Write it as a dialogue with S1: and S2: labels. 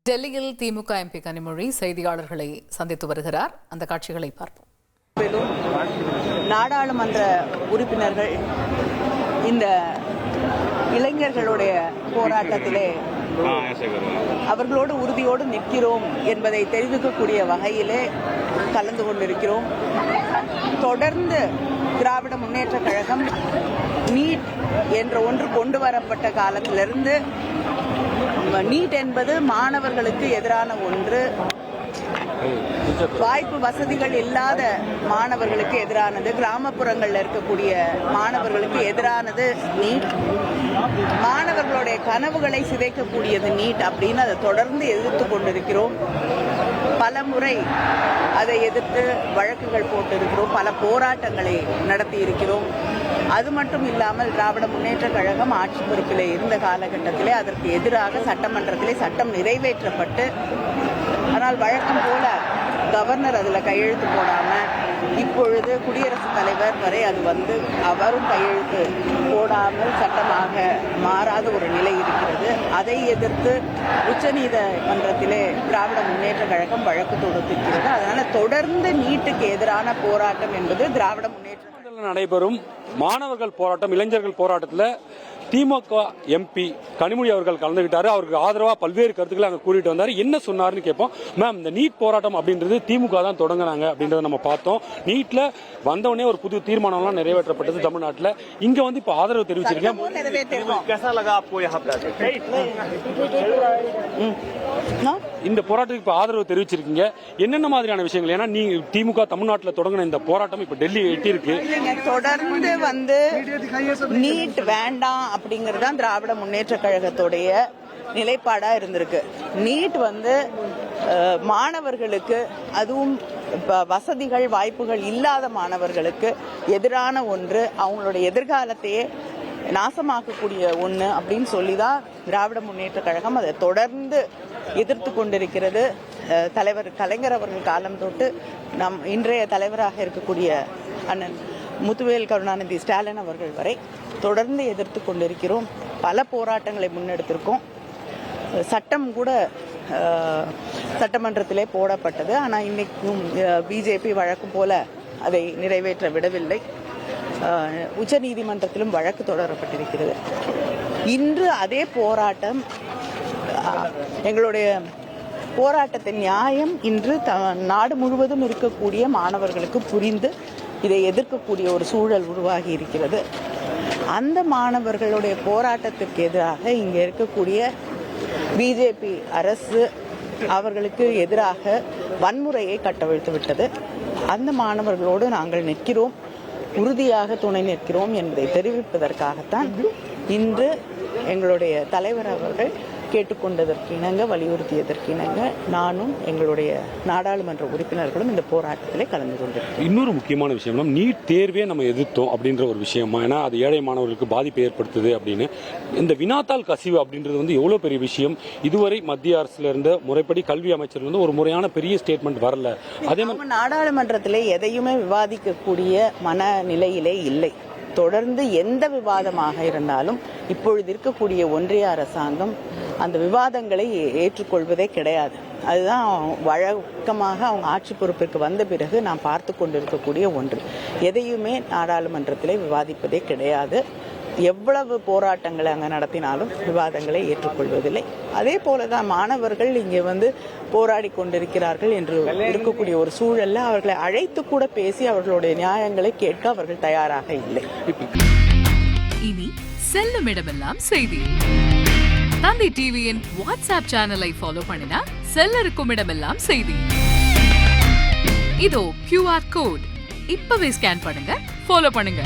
S1: டெல்லியில் திமுக எம்பி கனிமொழி செய்தியாளர்களை சந்தித்து வருகிறார். அந்த காட்சிகளை பார்ப்போம்.
S2: நாடாளுமன்ற உறுப்பினர்கள் இந்த இளைஞர்களுடைய போராட்டத்திலே அவர்களோடு உறுதியோடு நிற்கிறோம் என்பதை தெரிவிக்கக்கூடிய வகையிலே கலந்து கொண்டிருக்கிறோம். தொடர்ந்து திராவிட முன்னேற்ற கழகம் நீட் என்ற ஒன்று கொண்டு வரப்பட்ட காலத்திலிருந்து நீட் என்பது மாணவர்களுக்கு எதிரான ஒன்று, வாய்ப்பு வசதிகள் இல்லாத மாணவர்களுக்கு எதிரானது, கிராமப்புறங்களில் இருக்கக்கூடிய மாணவர்களுக்கு எதிரானது நீட், மாணவர்களுடைய கனவுகளை சிதைக்கக்கூடியது நீட் அப்படின்னு அதை தொடர்ந்து எதிர்த்து கொண்டிருக்கிறோம். பல முறை அதை எதிர்த்து வழக்குகள் போட்டிருக்கிறோம், பல போராட்டங்களை நடத்தி இருக்கிறோம். அது மட்டும் இல்லாமல் திராவிட முன்னேற்ற கழகம் ஆட்சி பொறுப்பில் இருந்த காலகட்டத்திலே அதற்கு எதிராக சட்டமன்றத்திலே சட்டம் நிறைவேற்றப்பட்டு, ஆனால் வழக்கம் போல கவர்னர் அதில் கையெழுத்து போடாமல் இப்பொழுது குடியரசுத் தலைவர் வரை அது அவரும் கையெழுத்து போடாமல் சட்டமாக மாறாத ஒரு நிலை இருக்கிறது. அதை எதிர்த்து உச்சநீதிமன்றத்திலே திராவிட முன்னேற்ற கழகம் வழக்கு தொடுத்திருக்கிறது. அதனால தொடர்ந்து நீட்டுக்கு எதிரான போராட்டம் என்பது திராவிட முன்னேற்ற
S3: நடைபெறும் மாணவர்கள் போராட்டம், இளைஞர்கள் போராட்டத்தில் திமுக எம்பி கனிமொழி அவர்கள் கலந்துகிட்டாரு. அவருக்கு ஆதரவா பல்வேறு கருத்துக்களை அங்க கூறிட்டு வந்தாரு. என்ன சொன்னாருன்னு கேட்போம். மேம், இந்த நீட் போராட்டம் அப்படின்றது திமுக தான் தொடங்கினாங்க அப்படின்றத நம்ம பார்த்தோம். நீட்ல வந்தவொடனே ஒரு புது தீர்மானம்லாம் நிறைவேற்றப்பட்டது தமிழ்நாட்டில். இங்க இப்ப ஆதரவு தெரிவிச்சிருக்கீங்க. இந்த போராட்டத்துக்கு இப்ப ஆதரவு தெரிவிச்சிருக்கீங்க. என்னென்ன மாதிரியான விஷயங்கள்? ஏன்னா நீ திமுக தமிழ்நாட்டில் தொடங்கின இந்த போராட்டம் இப்ப டெல்லி எட்டி இருக்கு.
S2: தொடர்ந்து நீட் வேண்டாம் அப்படிங்கறது திராவிட முன்னேற்ற கழகத்துடைய நிலைப்பாடா இருந்திருக்கு. நீட் மாணவர்களுக்கு, அதுவும் வசதிகள் வாய்ப்புகள் இல்லாத மாணவர்களுக்கு எதிரான ஒன்று, அவங்களுடைய எதிர்காலத்தையே நாசமாக்கக்கூடிய ஒன்று அப்படின்னு சொல்லிதான் திராவிட முன்னேற்ற கழகம் அதை தொடர்ந்து எதிர்த்து கொண்டிருக்கிறது. தலைவர் கலைஞர் அவர்கள் காலம் தொட்டு இன்றைய தலைவராக இருக்கக்கூடிய அண்ணன் முத்துவேல் கருணாநிதி ஸ்டாலின் அவர்கள் வரை தொடர்ந்து எதிர்த்து கொண்டிருக்கிறோம். பல போராட்டங்களை முன்னெடுத்திருக்கோம். சட்டம் கூட சட்டமன்றத்திலே போடப்பட்டது. ஆனால் இன்னைக்கும் பிஜேபி வழக்கு போல அதை நிறைவேற்ற விடவில்லை. உச்சநீதிமன்றத்திலும் வழக்கு தொடரப்பட்டிருக்கிறது. இன்று அதே போராட்டம், எங்களுடைய போராட்டத்தின் நியாயம் இன்று நாடு முழுவதும் இருக்கக்கூடிய மாணவர்களுக்கு புரிந்து இதை எதிர்க்கக்கூடிய ஒரு சூழல் உருவாகி இருக்கிறது. அந்த மாணவர்களுடைய போராட்டத்திற்கு எதிராக இங்கே இருக்கக்கூடிய பிஜேபி அரசு அவர்களுக்கு எதிராக வன்முறையை கட்டவிழ்த்து விட்டது. அந்த மாணவர்களோடு நாங்கள் நிற்கிறோம், உறுதியாக துணை நிற்கிறோம் என்பதை தெரிவிப்பதற்காகத்தான் இன்று எங்களுடைய தலைவர் அவர்கள் கேட்டுக்கொண்டதற்கு இணங்க, வலியுறுத்தியதற்கு இணங்க நானும் எங்களுடைய நாடாளுமன்ற உறுப்பினர்களும் இந்த போராட்டத்திலே கலந்து கொண்டிருக்கோம்.
S3: இன்னொரு முக்கியமான விஷயம், நீட் தேர்வே நம்ம எதிர்த்தோம் அப்படின்ற ஒரு விஷயமா, ஏன்னா அது ஏழை மாணவர்களுக்கு பாதிப்பை ஏற்படுத்துது அப்படின்னு. இந்த வினாத்தாள் கசிவு அப்படின்றது எவ்வளவு பெரிய விஷயம். இதுவரை மத்திய அரசுல இருந்த முறைப்படி கல்வி அமைச்சர் ஒரு முறையான பெரிய ஸ்டேட்மெண்ட் வரல. அதே மாதிரி
S2: நாடாளுமன்றத்திலே எதையுமே விவாதிக்கக்கூடிய மனநிலையிலே இல்லை. தொடர்ந்து எந்த விவாதமாக இருந்தாலும் இப்பொழுது இருக்கக்கூடிய ஒன்றிய அரசாங்கம் அந்த விவாதங்களை ஏற்றுக்கொள்வதே கிடையாது. அதுதான் வழக்கமாக அவங்க ஆட்சி பொறுப்பிற்கு வந்த பிறகு நாம் பார்த்து கொண்டிருக்கக்கூடிய ஒன்று. எதையுமே நாடாளுமன்றத்திலே விவாதிப்பதே கிடையாது. எவ்வளவு போராட்டங்களை அங்கே நடத்தினாலும் விவாதங்களை ஏற்றுக்கொள்வதில்லை. அதே போலதான் மாணவர்கள் இங்கே போராடி கொண்டிருக்கிறார்கள் என்று இருக்கக்கூடிய ஒரு சூழல்ல அவர்களை அழைத்து கூட பேசி அவர்களுடைய நியாயங்களை கேட்க அவர்கள் தயாராக இல்லை.
S4: இனி செல்லும் இடமெல்லாம் செய்தி. தந்தி டிவியின் வாட்ஸ்அப் சேனலை ஃபாலோ பண்ணினா செல்ல இருக்கும் இடமெல்லாம் செய்தி. இதோ QR கோட், இப்பவே ஸ்கேன் பண்ணுங்க, ஃபாலோ பண்ணுங்க.